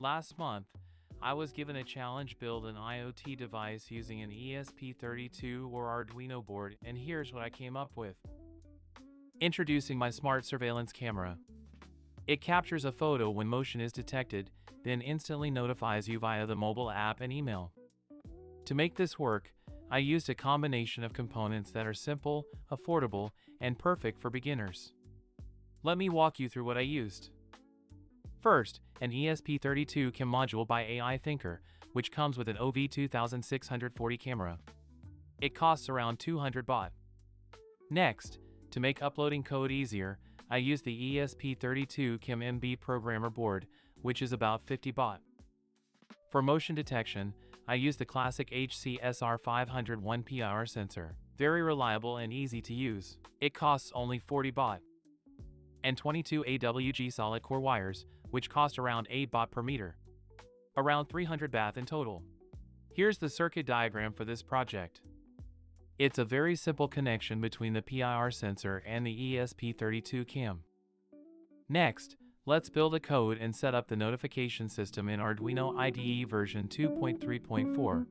Last month, I was given a challenge: build an IoT device using an ESP32 or Arduino board, and here's what I came up with. Introducing my smart surveillance camera. It captures a photo when motion is detected, then instantly notifies you via the mobile app and email. To make this work, I used a combination of components that are simple, affordable, and perfect for beginners. Let me walk you through what I used. First, an ESP32 cam module by AI Thinker, which comes with an OV2640 camera. It costs around 200 baht. Next, to make uploading code easier, I used the ESP32 cam MB programmer board, which is about 50 baht. For motion detection, I used the classic HCSR 501 PIR sensor, very reliable and easy to use. It costs only 40 baht. And 22 AWG solid core wires, which cost around 8 baht per meter. Around 300 baht in total. Here's the circuit diagram for this project. It's a very simple connection between the PIR sensor and the ESP32 cam. Next, let's build a code and set up the notification system in Arduino IDE version 2.3.4.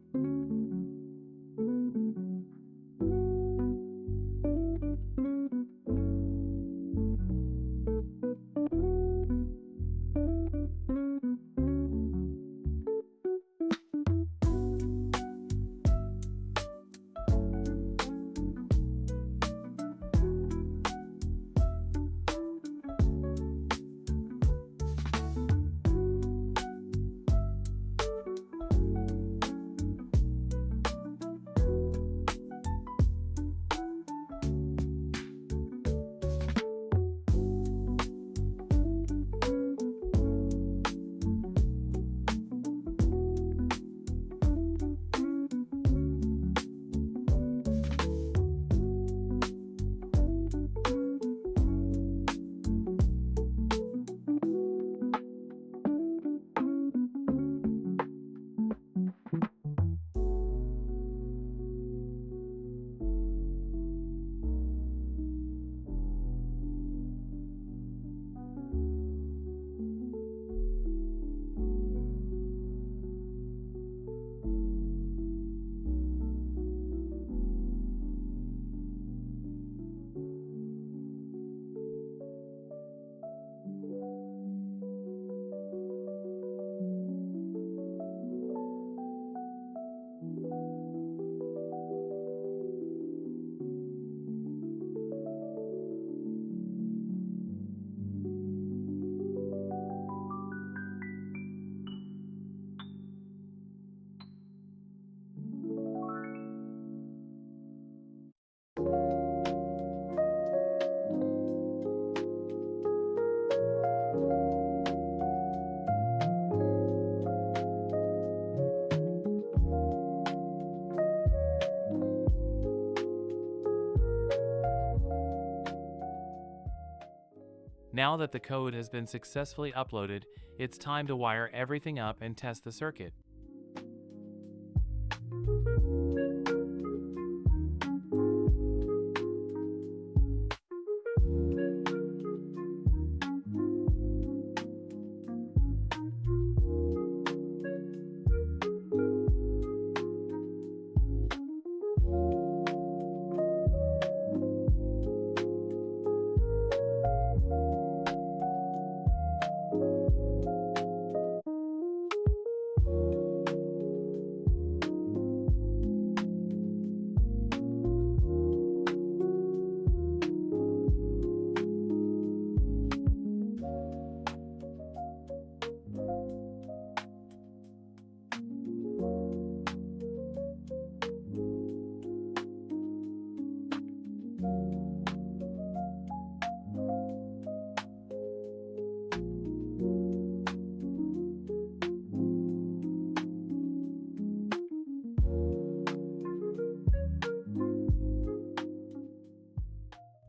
Now that the code has been successfully uploaded, it's time to wire everything up and test the circuit.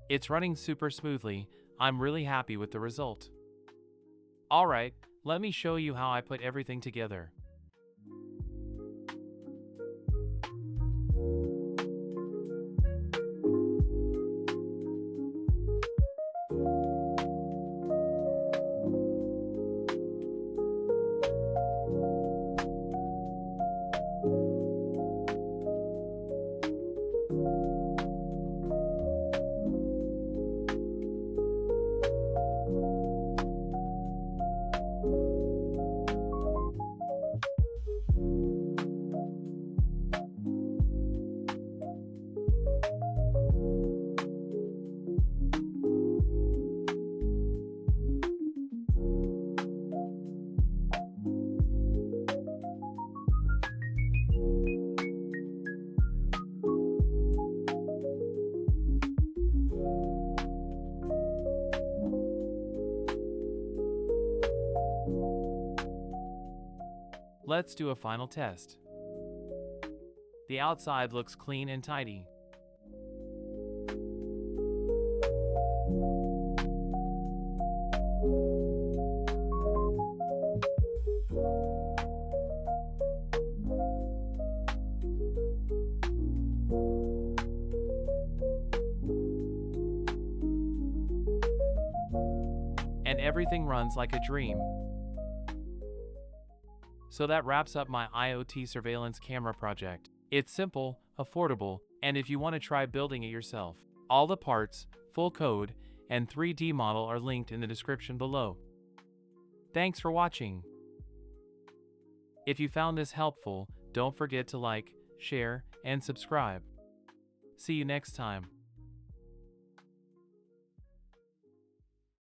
It's running super smoothly. I'm really happy with the result. Alright, let me show you how I put everything together. Let's do a final test. The outside looks clean and tidy. And everything runs like a dream. So that wraps up my IoT surveillance camera project. It's simple, affordable, and if you want to try building it yourself, all the parts, full code, and 3D model are linked in the description below. Thanks for watching. If you found this helpful, don't forget to like, share, and subscribe. See you next time.